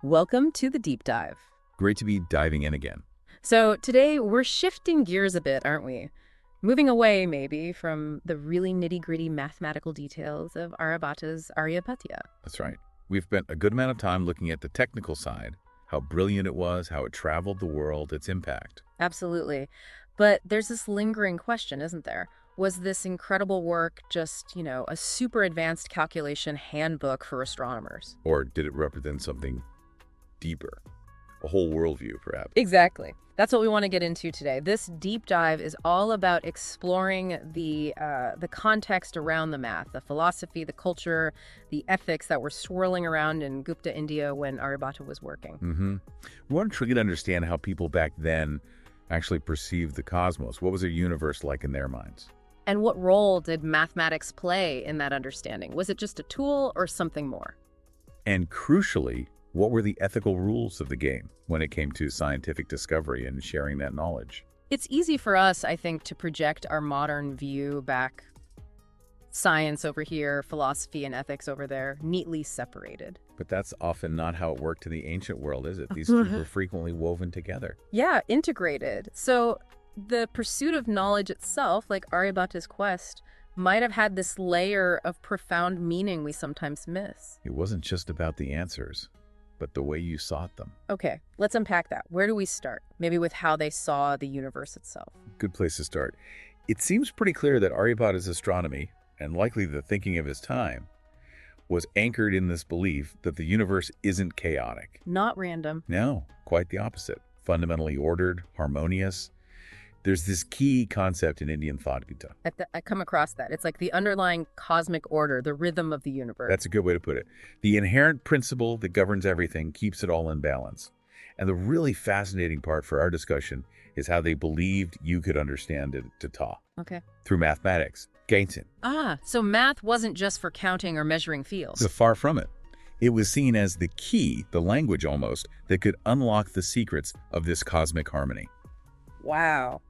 Welcome to the deep dive. Great to be diving in again. So today we're shifting gears a bit, aren't we? Moving away, maybe, from the really nitty-gritty mathematical details of Aryabhata's Aryabhatiya. That's right. We've spent a good amount of time looking at the technical side, how brilliant it was, how it traveled the world, its impact. Absolutely. But there's this lingering question, isn't there? Was this incredible work just, a super advanced calculation handbook for astronomers? Or did it represent something deeper? A whole worldview, perhaps? Exactly. That's what we want to get into today. This deep dive is all about exploring the context around the math, the philosophy, the culture, the ethics that were swirling around in Gupta India when Aryabhata was working. We want to try to understand how people back then actually perceived the cosmos. What was their universe like in their minds? And what role did mathematics play in that understanding? Was it just a tool or something more? And crucially, what were the ethical rules of the game when it came to scientific discovery and sharing that knowledge? It's easy for us, I think, to project our modern view back. Science over here, philosophy and ethics over there, neatly separated. But that's often not how it worked in the ancient world, is it? These two were frequently woven together. Yeah, integrated. So the pursuit of knowledge itself, like Aryabhata's quest, might have had this layer of profound meaning we sometimes miss. It wasn't just about the answers, but the way you sought them. Okay, let's unpack that. Where do we start? Maybe with how they saw the universe itself. Good place to start. It seems pretty clear that Aryabhata's astronomy, and likely the thinking of his time, was anchored in this belief that the universe isn't chaotic. Not random. No, quite the opposite. Fundamentally ordered, harmonious. There's this key concept in Indian thought, Gita. I come across that. It's like the underlying cosmic order, the rhythm of the universe. That's a good way to put it. The inherent principle that governs everything keeps it all in balance. And the really fascinating part for our discussion is how they believed you could understand it to Ta. Okay. Through mathematics. gaṇitaṃ. So math wasn't just for counting or measuring fields. Far from it. It was seen as the key, the language almost, that could unlock the secrets of this cosmic harmony. Wow.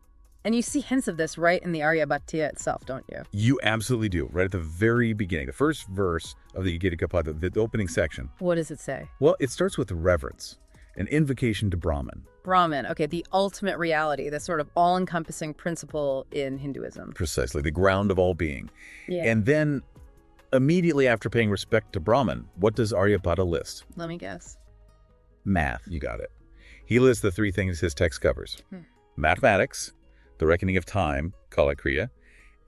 And you see hints of this right in the Aryabhatiya itself, don't you? You absolutely do. Right at the very beginning, the first verse of the Gītikāpāda, the opening section. What does it say? Well, it starts with reverence, an invocation to Brahman. Brahman, okay, the ultimate reality, the sort of all-encompassing principle in Hinduism. Precisely, the ground of all being. Yeah. And then, immediately after paying respect to Brahman, what does Aryabhata list? Let me guess. Math. You got it. He lists the three things his text covers. Mathematics, the reckoning of time, kala kriya,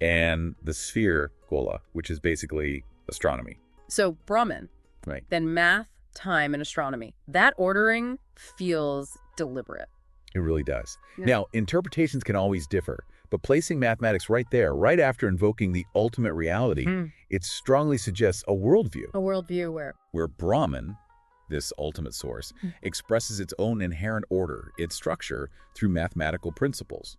and the sphere, gola, which is basically astronomy. So Brahman, Right. then math, time, and astronomy. That ordering feels deliberate. It really does. Yeah. Now, interpretations can always differ, but placing mathematics right there, right after invoking the ultimate reality, it strongly suggests a worldview. A worldview Where Brahman, this ultimate source, expresses its own inherent order, its structure, through mathematical principles.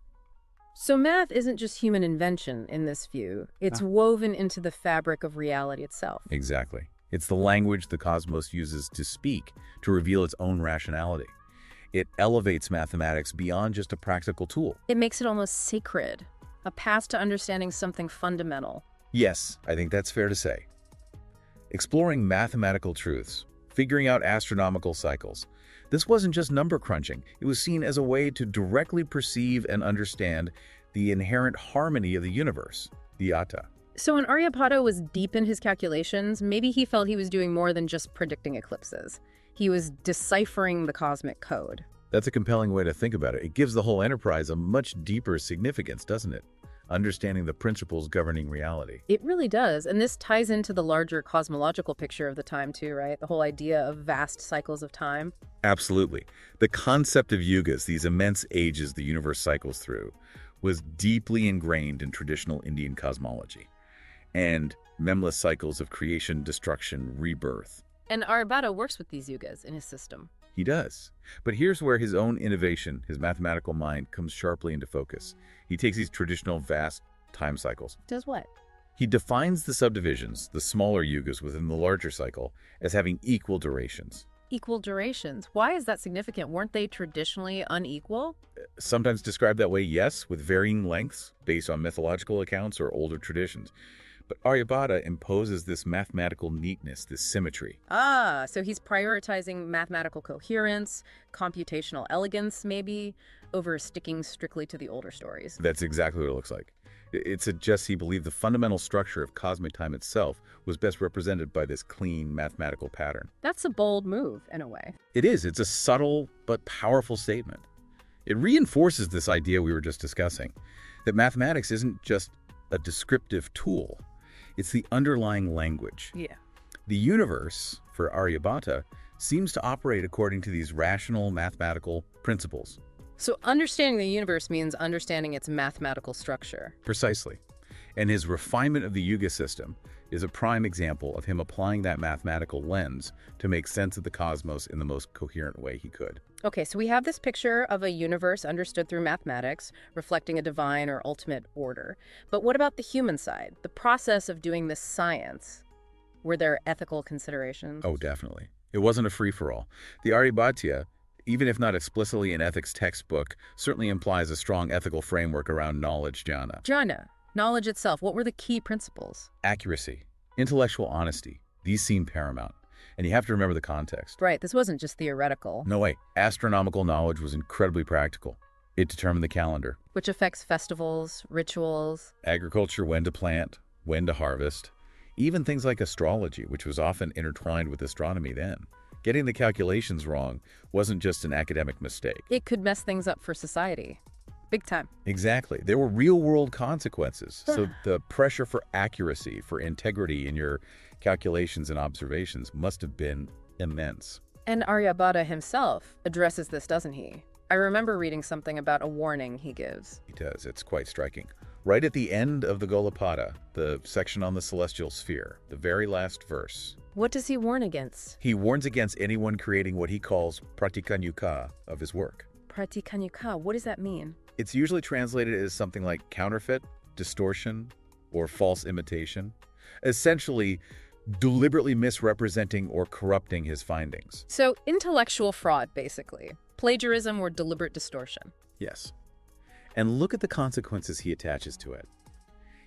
So math isn't just human invention in this view. It's woven into the fabric of reality itself. Exactly. It's the language the cosmos uses to speak, to reveal its own rationality. It elevates mathematics beyond just a practical tool. It makes it almost sacred, a path to understanding something fundamental. Yes, I think that's fair to say. Exploring mathematical truths, figuring out astronomical cycles. This wasn't just number crunching. It was seen as a way to directly perceive and understand the inherent harmony of the universe, the Atta. So when Aryabhata was deep in his calculations, maybe he felt he was doing more than just predicting eclipses. He was deciphering the cosmic code. That's a compelling way to think about it. It gives the whole enterprise a much deeper significance, doesn't it? Understanding the principles governing reality. It really does. And this ties into the larger cosmological picture of the time too, right? The whole idea of vast cycles of time. Absolutely. The concept of yugas, these immense ages the universe cycles through, was deeply ingrained in traditional Indian cosmology. And memless cycles of creation, destruction, rebirth. And Aryabhata works with these yugas in his system. He does. But here's where his own innovation, his mathematical mind, comes sharply into focus. He takes these traditional vast time cycles. Does what? He defines the subdivisions, the smaller yugas within the larger cycle, as having equal durations. Equal durations. Why is that significant? Weren't they traditionally unequal? Sometimes described that way, yes, with varying lengths based on mythological accounts or older traditions. But Aryabhata imposes this mathematical neatness, this symmetry. Ah, so he's prioritizing mathematical coherence, computational elegance, maybe, over sticking strictly to the older stories. That's exactly what it looks like. It suggests he believed the fundamental structure of cosmic time itself was best represented by this clean mathematical pattern. That's a bold move, in a way. It is. It's a subtle but powerful statement. It reinforces this idea we were just discussing, that mathematics isn't just a descriptive tool. It's the underlying language. Yeah. The universe, for Aryabhata, seems to operate according to these rational mathematical principles. So understanding the universe means understanding its mathematical structure. Precisely. And his refinement of the yuga system is a prime example of him applying that mathematical lens to make sense of the cosmos in the most coherent way he could. Okay, so we have this picture of a universe understood through mathematics, reflecting a divine or ultimate order. But what about the human side, the process of doing this science? Were there ethical considerations? Oh, definitely. It wasn't a free-for-all. The Aryabhatiya, even if not explicitly an ethics textbook, certainly implies a strong ethical framework around knowledge, jnana. Jnana, knowledge itself. What were the key principles? Accuracy, intellectual honesty. These seem paramount. And you have to remember the context. Right, this wasn't just theoretical. No way. Astronomical knowledge was incredibly practical. It determined the calendar. Which affects festivals, rituals. Agriculture, when to plant, when to harvest. Even things like astrology, which was often intertwined with astronomy then. Getting the calculations wrong wasn't just an academic mistake. It could mess things up for society. Big time. Exactly. There were real-world consequences. So the pressure for accuracy, for integrity in your calculations and observations must have been immense. And Aryabhata himself addresses this, doesn't he? I remember reading something about a warning he gives. He does. It's quite striking. Right at the end of the Gītikāpāda, the section on the celestial sphere, the very last verse. What does he warn against? He warns against anyone creating what he calls pratikañcukaṃ of his work. Pratikañcukaṃ, what does that mean? It's usually translated as something like counterfeit, distortion, or false imitation. Essentially, deliberately misrepresenting or corrupting his findings. So intellectual fraud, basically. Plagiarism or deliberate distortion. Yes. And look at the consequences he attaches to it.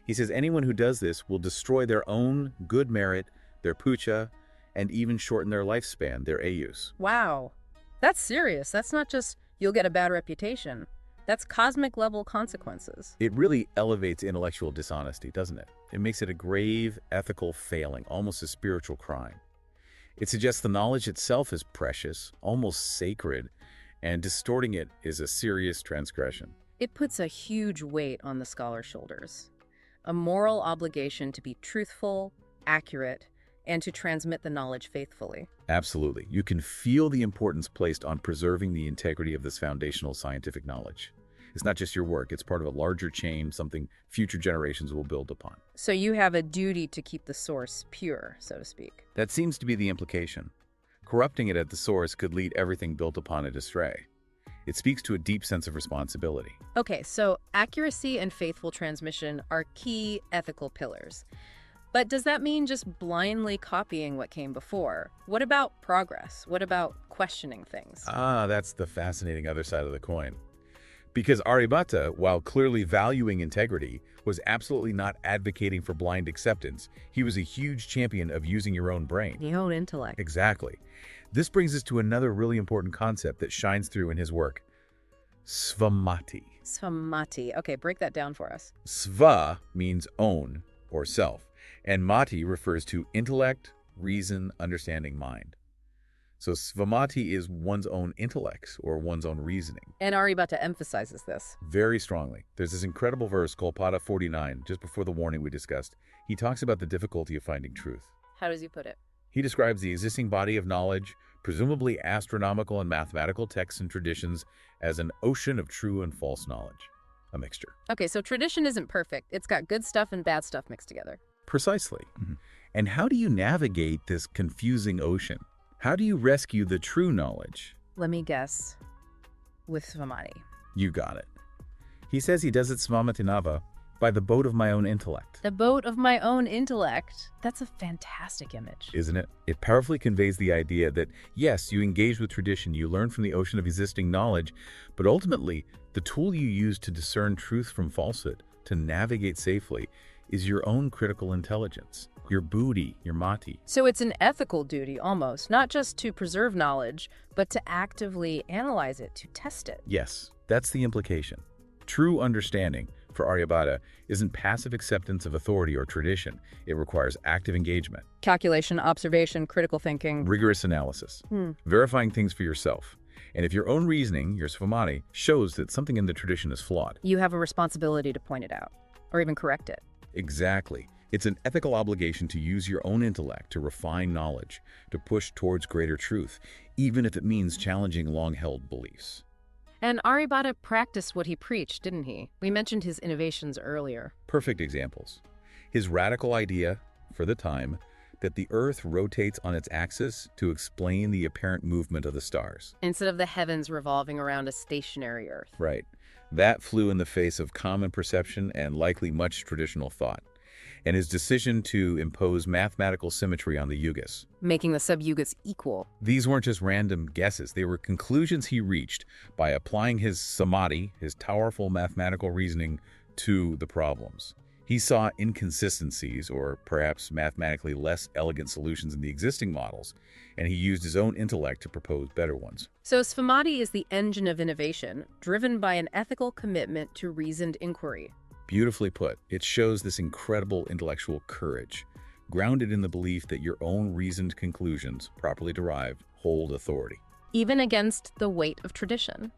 He says anyone who does this will destroy their own good merit, their puja, and even shorten their lifespan, their ayus. Wow. That's serious. That's not just you'll get a bad reputation. That's cosmic level consequences. It really elevates intellectual dishonesty, doesn't it? It makes it a grave ethical failing, almost a spiritual crime. It suggests the knowledge itself is precious, almost sacred, and distorting it is a serious transgression. It puts a huge weight on the scholar's shoulders. A moral obligation to be truthful, accurate, and to transmit the knowledge faithfully. Absolutely. You can feel the importance placed on preserving the integrity of this foundational scientific knowledge. It's not just your work, it's part of a larger chain, something future generations will build upon. So you have a duty to keep the source pure, so to speak. That seems to be the implication. Corrupting it at the source could lead everything built upon it astray. It speaks to a deep sense of responsibility. Okay, so accuracy and faithful transmission are key ethical pillars. But does that mean just blindly copying what came before? What about progress? What about questioning things? That's the fascinating other side of the coin. Because Aryabhata, while clearly valuing integrity, was absolutely not advocating for blind acceptance. He was a huge champion of using your own brain. Your own intellect. Exactly. This brings us to another really important concept that shines through in his work. Svamati. Svamati. Okay, break that down for us. Sva means own or self, and mati refers to intellect, reason, understanding, mind. So svamati is one's own intellect or one's own reasoning. And Aryabhata emphasizes this. Very strongly. There's this incredible verse, Pada 49, just before the warning we discussed. He talks about the difficulty of finding truth. How does he put it? He describes the existing body of knowledge, presumably astronomical and mathematical texts and traditions, as an ocean of true and false knowledge. A mixture. Okay, so tradition isn't perfect. It's got good stuff and bad stuff mixed together. Precisely. And how do you navigate this confusing ocean? How do you rescue the true knowledge? Let me guess. With Svamati. You got it. He says he does it svamatināvā, by the boat of my own intellect. The boat of my own intellect. That's a fantastic image. Isn't it? It powerfully conveys the idea that, yes, you engage with tradition, you learn from the ocean of existing knowledge, but ultimately, the tool you use to discern truth from falsehood, to navigate safely, is your own critical intelligence, your buddhi, your mati. So it's an ethical duty almost, not just to preserve knowledge, but to actively analyze it, to test it. Yes, that's the implication. True understanding, for Aryabhata, isn't passive acceptance of authority or tradition. It requires active engagement, Calculation, observation, critical thinking. rigorous analysis, verifying things for yourself. And if your own reasoning, your svamatināvā, shows that something in the tradition is flawed. You have a responsibility to point it out, or even correct it. Exactly. It's an ethical obligation to use your own intellect to refine knowledge, to push towards greater truth, even if it means challenging long-held beliefs. And Aryabhata practiced what he preached, didn't he? We mentioned his innovations earlier. Perfect examples. His radical idea, for the time, that the Earth rotates on its axis to explain the apparent movement of the stars. Instead of the heavens revolving around a stationary Earth. Right. That flew in the face of common perception and likely much traditional thought. And his decision to impose mathematical symmetry on the yugas. Making the sub-yugas equal. These weren't just random guesses. They were conclusions he reached by applying his samadhi, his powerful mathematical reasoning, to the problems. He saw inconsistencies, or perhaps mathematically less elegant solutions in the existing models, and he used his own intellect to propose better ones. So svamatināvā is the engine of innovation, driven by an ethical commitment to reasoned inquiry. Beautifully put. It shows this incredible intellectual courage, grounded in the belief that your own reasoned conclusions, properly derived, hold authority. Even against the weight of tradition.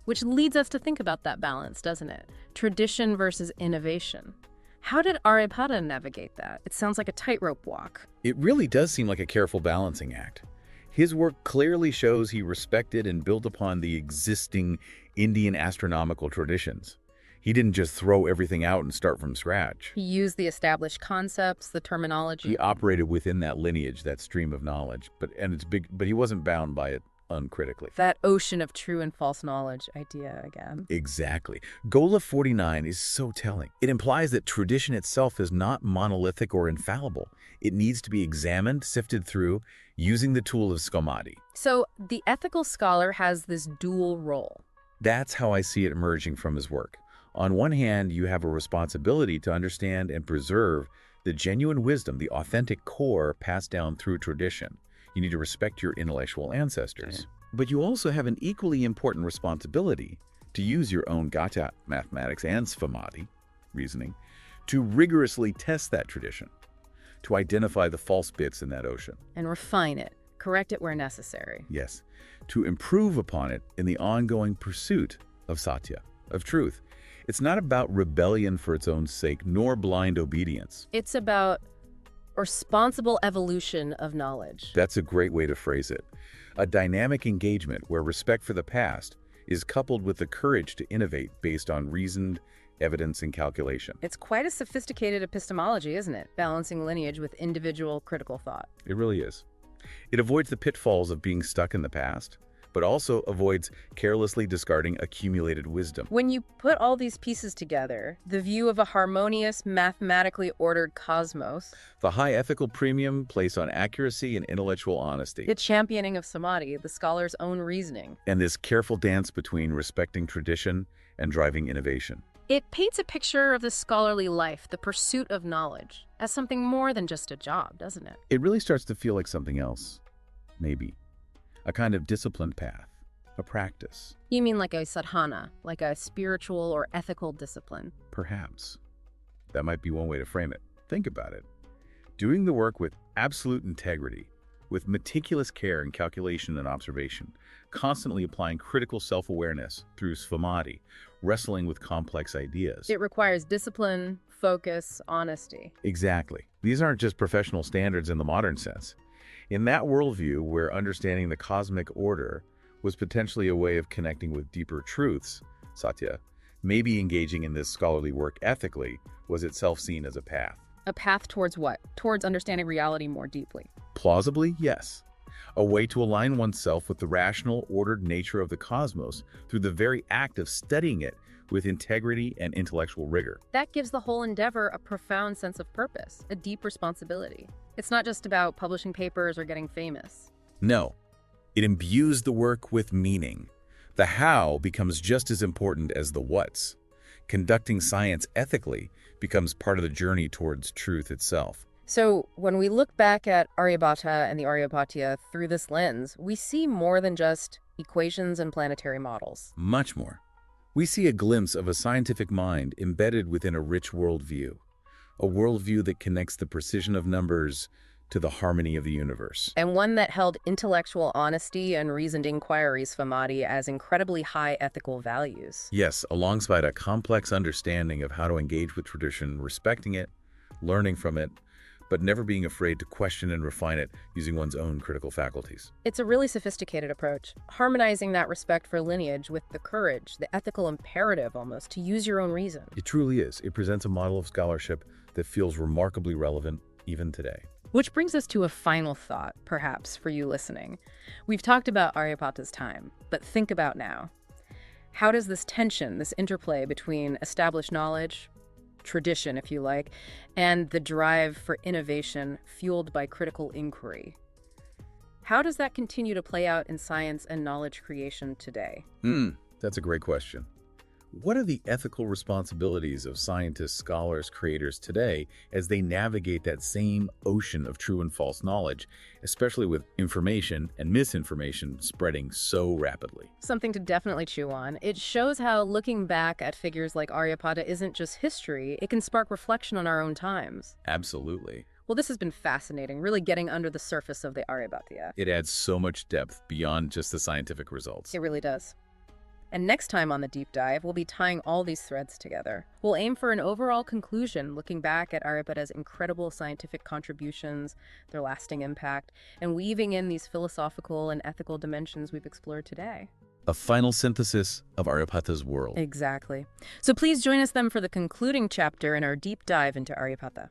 Which leads us to think about that balance, doesn't it? Tradition versus innovation. How did Aryabhata navigate that? It sounds like a tightrope walk. It really does seem like a careful balancing act. His work clearly shows he respected and built upon the existing Indian astronomical traditions. He didn't just throw everything out and start from scratch. He used the established concepts, the terminology. He operated within that lineage, that stream of knowledge, but he wasn't bound by it uncritically. That ocean of true and false knowledge idea again. Exactly. Gola 49 is so telling. It implies that tradition itself is not monolithic or infallible. It needs to be examined, sifted through, using the tool of samadhi. So the ethical scholar has this dual role. That's how I see it emerging from his work. On one hand, you have a responsibility to understand and preserve the genuine wisdom, the authentic core passed down through tradition. You need to respect your intellectual ancestors. But you also have an equally important responsibility to use your own gaṇitaṃ mathematics and svamatināvā reasoning to rigorously test that tradition, to identify the false bits in that ocean. And refine it, correct it where necessary. Yes, to improve upon it in the ongoing pursuit of satya, of truth. It's not about rebellion for its own sake, nor blind obedience. It's about responsible evolution of knowledge. That's a great way to phrase it. A dynamic engagement where respect for the past is coupled with the courage to innovate based on reasoned evidence and calculation. It's quite a sophisticated epistemology, isn't it? Balancing lineage with individual critical thought. It really is. It avoids the pitfalls of being stuck in the past, but also avoids carelessly discarding accumulated wisdom. When you put all these pieces together, the view of a harmonious, mathematically ordered cosmos, the high ethical premium placed on accuracy and intellectual honesty, the championing of samadhi, the scholar's own reasoning, and this careful dance between respecting tradition and driving innovation. It paints a picture of the scholarly life, the pursuit of knowledge, as something more than just a job, doesn't it? It really starts to feel like something else, maybe. A kind of disciplined path, a practice. You mean like a sadhana, like a spiritual or ethical discipline? Perhaps. That might be one way to frame it. Think about it. Doing the work with absolute integrity, with meticulous care and calculation and observation, constantly applying critical self-awareness through svamatināvā, wrestling with complex ideas. It requires discipline, focus, honesty. Exactly. These aren't just professional standards in the modern sense. In that worldview, where understanding the cosmic order was potentially a way of connecting with deeper truths, satya, maybe engaging in this scholarly work ethically was itself seen as a path. A path towards what? Towards understanding reality more deeply. Plausibly, yes. A way to align oneself with the rational, ordered nature of the cosmos through the very act of studying it with integrity and intellectual rigor. That gives the whole endeavor a profound sense of purpose, a deep responsibility. It's not just about publishing papers or getting famous. No, it imbues the work with meaning. The how becomes just as important as the what's. Conducting science ethically becomes part of the journey towards truth itself. So when we look back at Aryabhata and the Aryabhatiya through this lens, we see more than just equations and planetary models. Much more. We see a glimpse of a scientific mind embedded within a rich worldview. A worldview that connects the precision of numbers to the harmony of the universe. And one that held intellectual honesty and reasoned inquiry, samadhi, as incredibly high ethical values. Yes, alongside a complex understanding of how to engage with tradition, respecting it, learning from it, but never being afraid to question and refine it using one's own critical faculties. It's a really sophisticated approach, harmonizing that respect for lineage with the courage, the ethical imperative almost, to use your own reason. It truly is. It presents a model of scholarship that feels remarkably relevant even today. Which brings us to a final thought, perhaps, for you listening. We've talked about Aryabhata's time, but think about now. How does this tension, this interplay between established knowledge, tradition, if you like, and the drive for innovation fueled by critical inquiry, how does that continue to play out in science and knowledge creation today? That's a great question. What are the ethical responsibilities of scientists, scholars, creators today as they navigate that same ocean of true and false knowledge, especially with information and misinformation spreading so rapidly? Something to definitely chew on. It shows how looking back at figures like Aryabhata isn't just history, it can spark reflection on our own times. Absolutely. Well, this has been fascinating, really getting under the surface of the Aryabhatiya. It adds so much depth beyond just the scientific results. It really does. And next time on the deep dive, we'll be tying all these threads together. We'll aim for an overall conclusion, looking back at Aryabhata's incredible scientific contributions, their lasting impact, and weaving in these philosophical and ethical dimensions we've explored today. A final synthesis of Aryabhata's world. Exactly. So please join us then for the concluding chapter in our deep dive into Aryabhata.